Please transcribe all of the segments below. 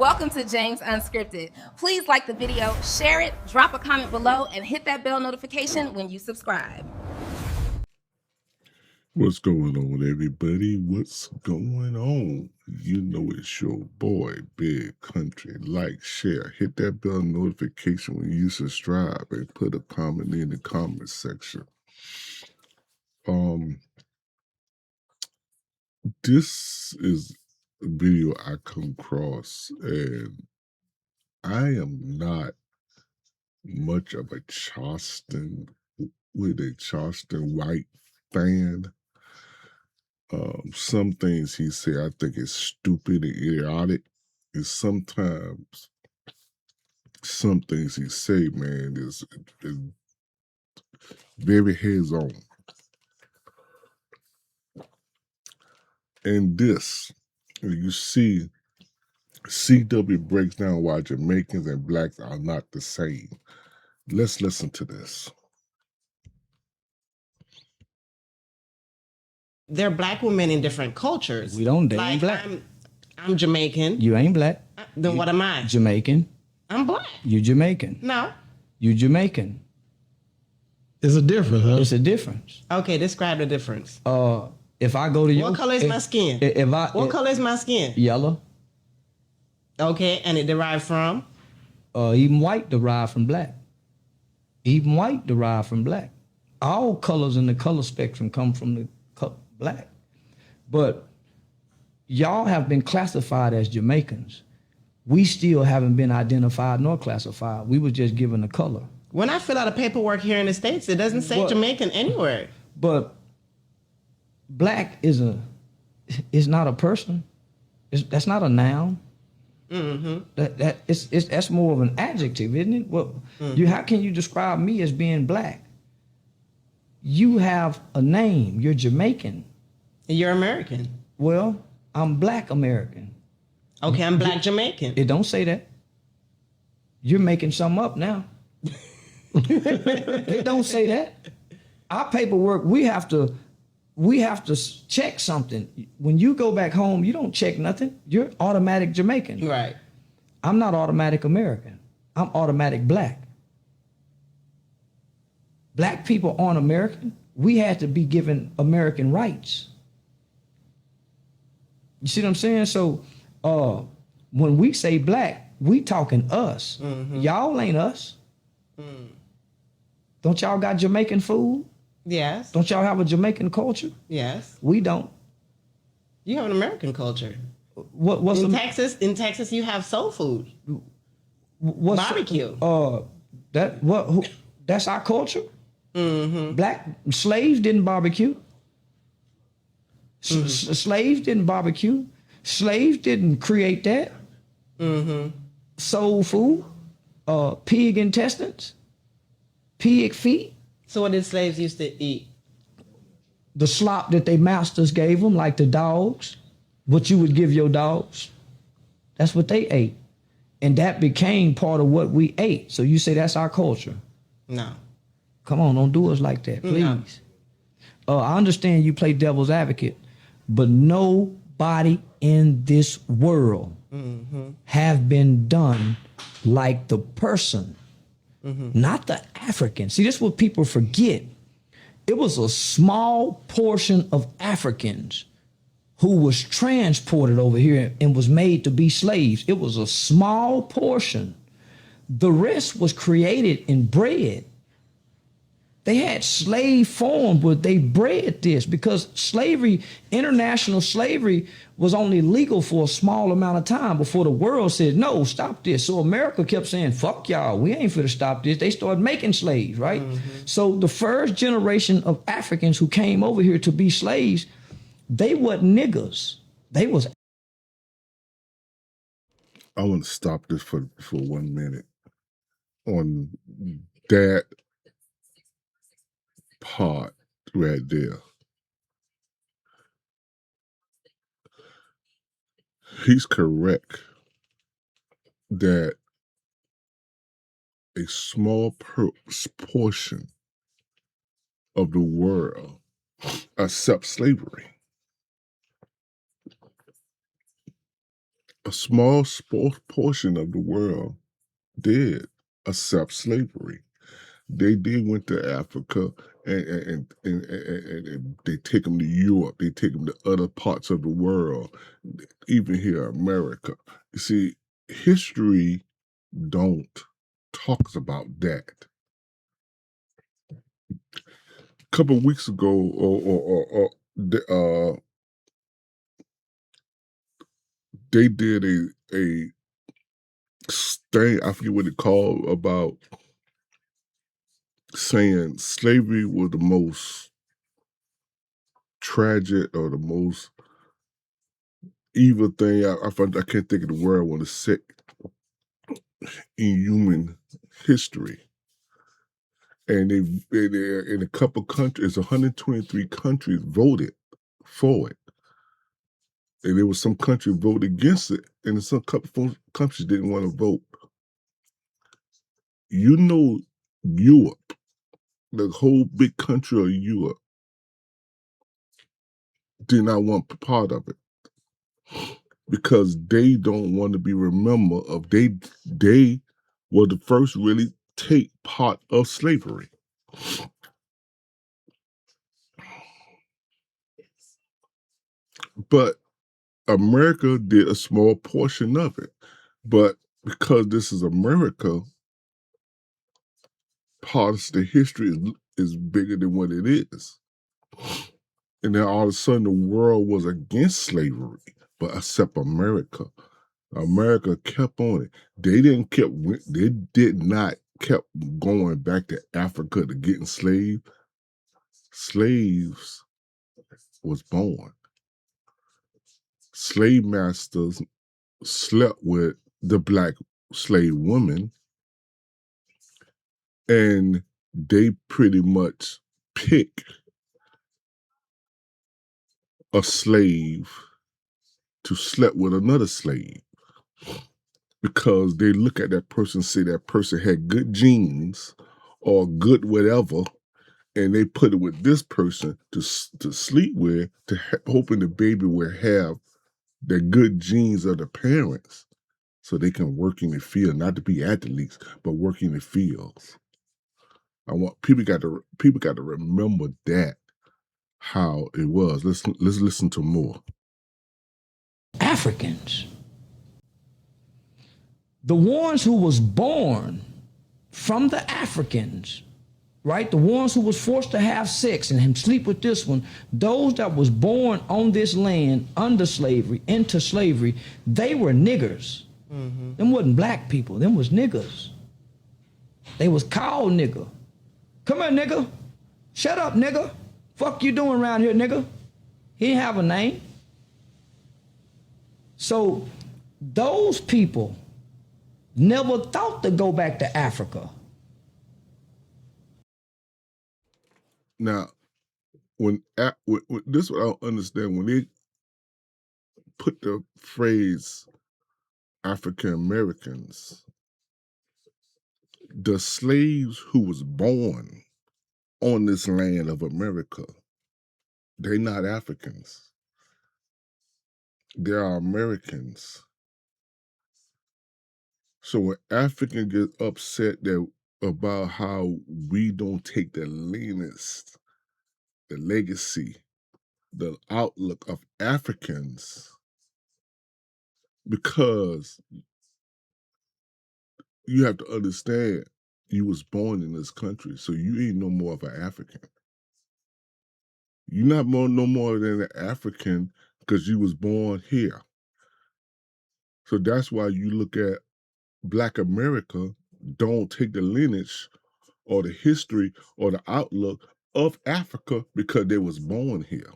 Welcome to James Unscripted. Please like the video, share it, drop a comment below, and hit that bell notification when you subscribe. What's going on, everybody? What's going on? You know it's your boy, Big Country. Like, share, hit that bell notification when you subscribe, and put a comment in the comment section. This is a video I come across, and I am not much of a Charleston White fan. Some things he said I think is stupid and idiotic, and sometimes some things he say, man, is very hands-on. And this, you see, CW breaks down why Jamaicans and blacks are not the same. Let's listen to this. They're black women in different cultures. We don't date like, black. I'm Jamaican. You ain't black. Then what am I? Jamaican. I'm black. You Jamaican. No. You Jamaican. It's a difference, huh? It's a difference. Okay, describe the difference. If I go to your... What color is my skin? What color is my skin? Yellow. Okay, and it derived from? Even white derived from black. Even white derived from black. All colors in the color spectrum come from the black. But y'all have been classified as Jamaicans. We still haven't been identified nor classified. We was just given a color. When I fill out a paperwork here in the States, it doesn't say Jamaican anywhere. But black is not a person. That's not a noun. Mm-hmm. That's more of an adjective, isn't it? Well, how can you describe me as being black? You have a name. You're Jamaican. And you're American. Well, I'm black American. Okay, I'm black Jamaican. It don't say that. You're making something up now. It don't say that. Our paperwork, we have to check something. When you go back home, you don't check nothing. You're automatic Jamaican. Right. I'm not automatic American. I'm automatic black. Black people aren't American. We had to be given American rights. You see what I'm saying? So when we say black, we talking us. Mm-hmm. Y'all ain't us. Mm. Don't y'all got Jamaican food? Yes. Don't y'all have a Jamaican culture? Yes. We don't. You have an American culture. What's in Texas? In Texas, you have soul food. What's barbecue? That's our culture. Mm-hmm. Black slaves didn't barbecue. Slaves didn't barbecue. Slaves didn't create that. Mm-hmm. Soul food, pig intestines, pig feet. So what did slaves used to eat? The slop that their masters gave them, like the dogs, what you would give your dogs. That's what they ate. And that became part of what we ate. So you say that's our culture? No. Come on, don't do us like that, please. No. I understand you play devil's advocate, but nobody in this world have been done like the person, not the African. See, this is what people forget. It was a small portion of Africans who was transported over here and was made to be slaves. It was a small portion. The rest was created and bred. They had slave form, but they bred this because slavery, international slavery, was only legal for a small amount of time before the world said, no, stop this. So America kept saying, fuck y'all, we ain't finna stop this. They started making slaves, right? So the first generation of Africans who came over here to be slaves, they wasn't niggers. They was. I want to stop this for 1 minute on that part right there. He's correct that a small portion of the world accepts slavery. a small portion of the world did accept slavery. They did went to Africa and they take them to Europe. They take them to other parts of the world, even here in America. You see, history don't talks about that. A couple of weeks ago, they did a thing, I forget what it called, about saying slavery was the most tragic or the most evil thing. I can't think of the word I want to say in human history. And they in a couple countries, 123 countries voted for it. And there was some countries voted against it, and some couple countries didn't want to vote. You know, Europe, the whole big country of Europe, did not want part of it because they don't want to be remembered of they were the first really take part of slavery. But America did a small portion of it. But because this is America, part of the history is bigger than what it is. And then all of a sudden the world was against slavery, but except America. America kept on it. They did not kept going back to Africa to get enslaved. Slaves was born. Slave masters slept with the black slave women, and they pretty much pick a slave to sleep with another slave because they look at that person and say that person had good genes or good whatever, and they put it with this person to sleep with, hoping the baby will have the good genes of the parents so they can work in the field, not to be athletes, but work in the fields. I want people got to remember that, how it was. Let's listen to more. Africans, the ones who was born from the Africans, right? The ones who was forced to have sex and him sleep with this one, those that was born on this land under slavery, into slavery, they were niggers. Mm-hmm. Them wasn't black people, them was niggers. They was called nigger. Come here, nigga. Shut up, nigga. Fuck you doing around here, nigga? He didn't have a name. So those people never thought to go back to Africa. Now, when this is what I don't understand, when they put the phrase African Americans, the slaves who was born on this land of America, they're not Africans. They are Americans. So when Africans get upset about how we don't take the lineage, the legacy, the outlook of Africans, because you have to understand you was born in this country, so you ain't no more of an African. You're not no more than an African because you was born here. So that's why you look at Black America, don't take the lineage or the history or the outlook of Africa because they was born here.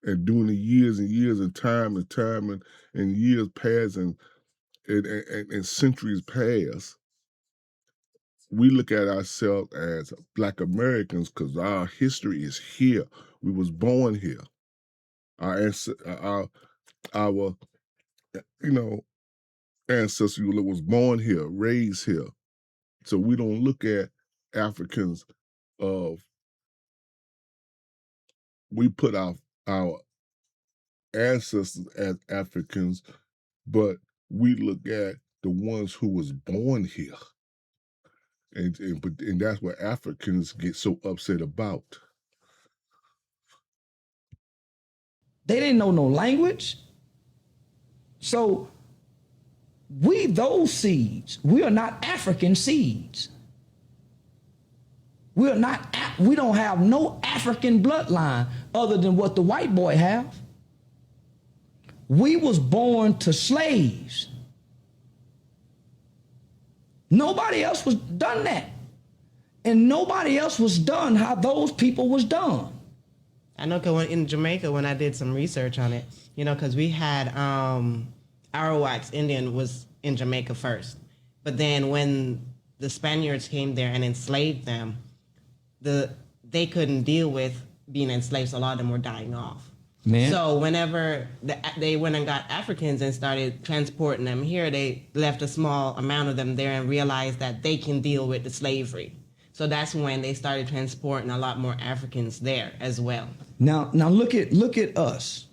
And during the years and years and time and years pass and centuries pass, we look at ourselves as Black Americans because our history is here. We was born here. Our ancestors was born here, raised here. So we don't look at Africans of, we put our ancestors as Africans, but we look at the ones who was born here. And that's what Africans get so upset about. They didn't know no language. So we, those seeds, we are not African seeds. We don't have no African bloodline other than what the white boy have. We was born to slaves. Nobody else was done that. And nobody else was done how those people was done. I know because in Jamaica, when I did some research on it, you know, because we had Arawaks Indian was in Jamaica first. But then when the Spaniards came there and enslaved them, they couldn't deal with being enslaved, so a lot of them were dying off. Man. So whenever they went and got Africans and started transporting them here, they left a small amount of them there and realized that they can deal with the slavery. So that's when they started transporting a lot more Africans there as well. Now look at us.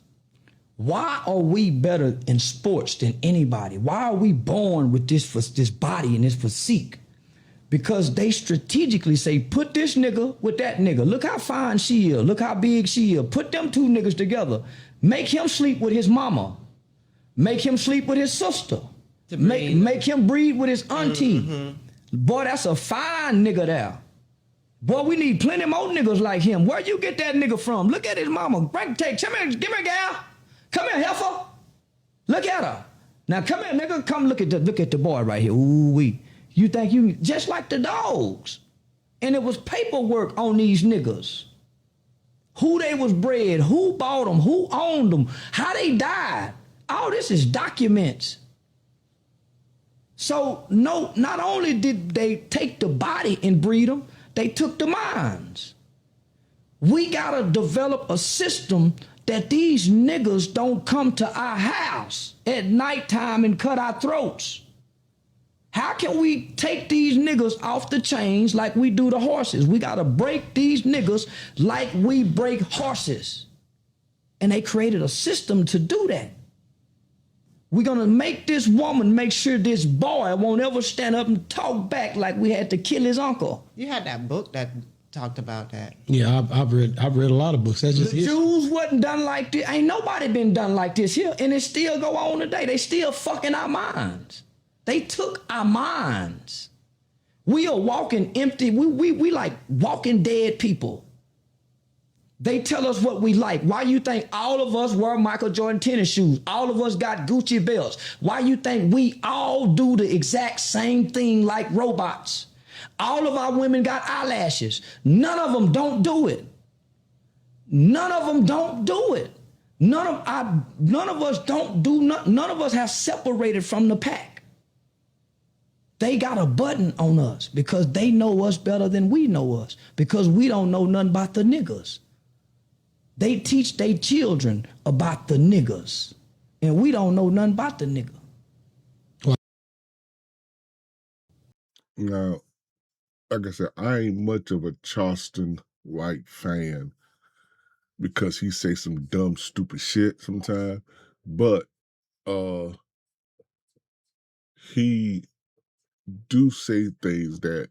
Why are we better in sports than anybody? Why are we born with this body and this physique? Because they strategically say, put this nigga with that nigga. Look how fine she is. Look how big she is. Put them two niggas together. Make him sleep with his mama. Make him sleep with his sister. Make him breed with his auntie. Mm-hmm. Boy, that's a fine nigga there. Boy, we need plenty more niggas like him. Where you get that nigga from? Look at his mama. Come here, give me a gal. Come here, heifer. Look at her. Now come here, nigga. Come look at the boy right here. Ooh wee. You think you just like the dogs. And it was paperwork on these niggas. Who they was bred, who bought them, who owned them, how they died. All this is documents. So no, not only did they take the body and breed them, they took the minds. We gotta develop a system that these niggas don't come to our house at nighttime and cut our throats. How can we take these niggas off the chains like we do the horses? We gotta break these niggas like we break horses. And they created a system to do that. We're gonna make this woman make sure this boy won't ever stand up and talk back like we had to kill his uncle. You had that book that talked about that. Yeah, I've read a lot of books. That's just the Jews wasn't done like this. Ain't nobody been done like this here, and it still go on today. They still fucking our minds. They took our minds. We are walking empty. We like walking dead people. They tell us what we like. Why you think all of us wear Michael Jordan tennis shoes? All of us got Gucci belts. Why you think we all do the exact same thing like robots? All of our women got eyelashes. None of them don't do it. None of them don't do it. None of us don't do. None of us have separated from the pack. They got a button on us because they know us better than we know us, because we don't know nothing about the niggas. They teach their children about the niggas, and we don't know nothing about the nigga. Now, like I said, I ain't much of a Charleston White fan because he say some dumb, stupid shit sometimes, but he do say things that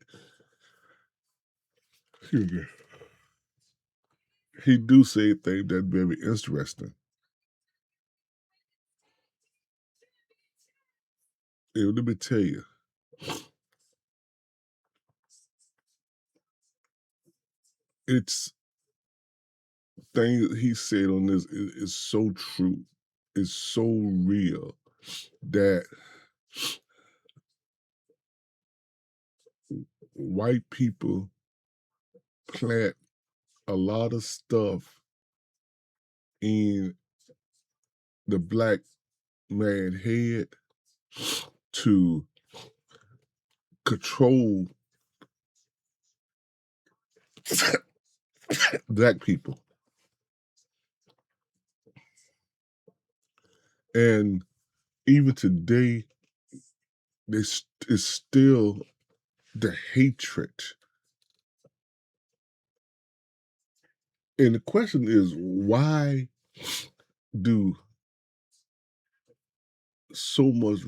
he do say things that very interesting. And let me tell you, it's things that he said on this is so true, it's so real that white people plant a lot of stuff in the black man head to control black people. And even today, this is still the hatred. And the question is, why do so much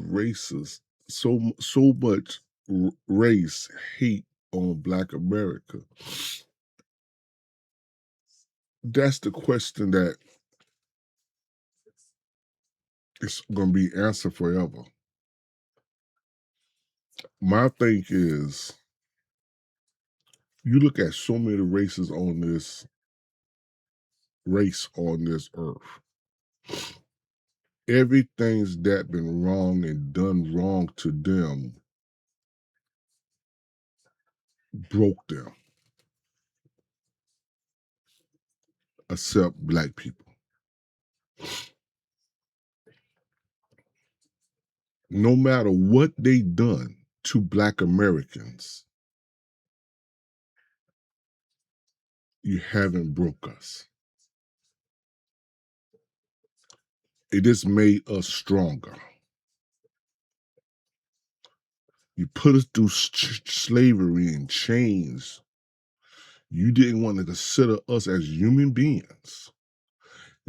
so much race hate on Black America? That's the question that is going to be answered forever. My thing is, you look at so many races on this earth. Everything's that been wrong and done wrong to them broke them, except Black people. No matter what they done to Black Americans, you haven't broke us. It just made us stronger. You put us through slavery and chains. You didn't want to consider us as human beings.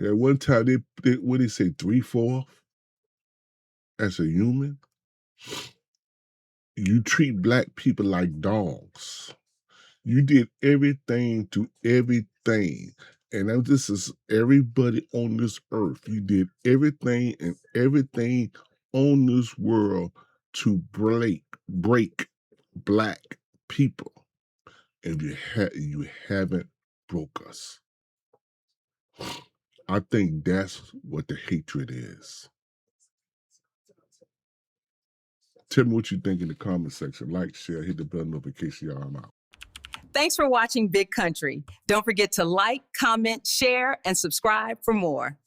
At one time, what they say, 3/4 as a human. You treat Black people like dogs. You did everything to everything. And this is everybody on this earth. You did everything and everything on this world to break Black people. And you haven't broke us. I think that's what the hatred is. Tell me what you think in the comment section. Like, share, hit the bell notification. Y'all, I'm out. Thanks for watching Big Country. Don't forget to like, comment, share, and subscribe for more.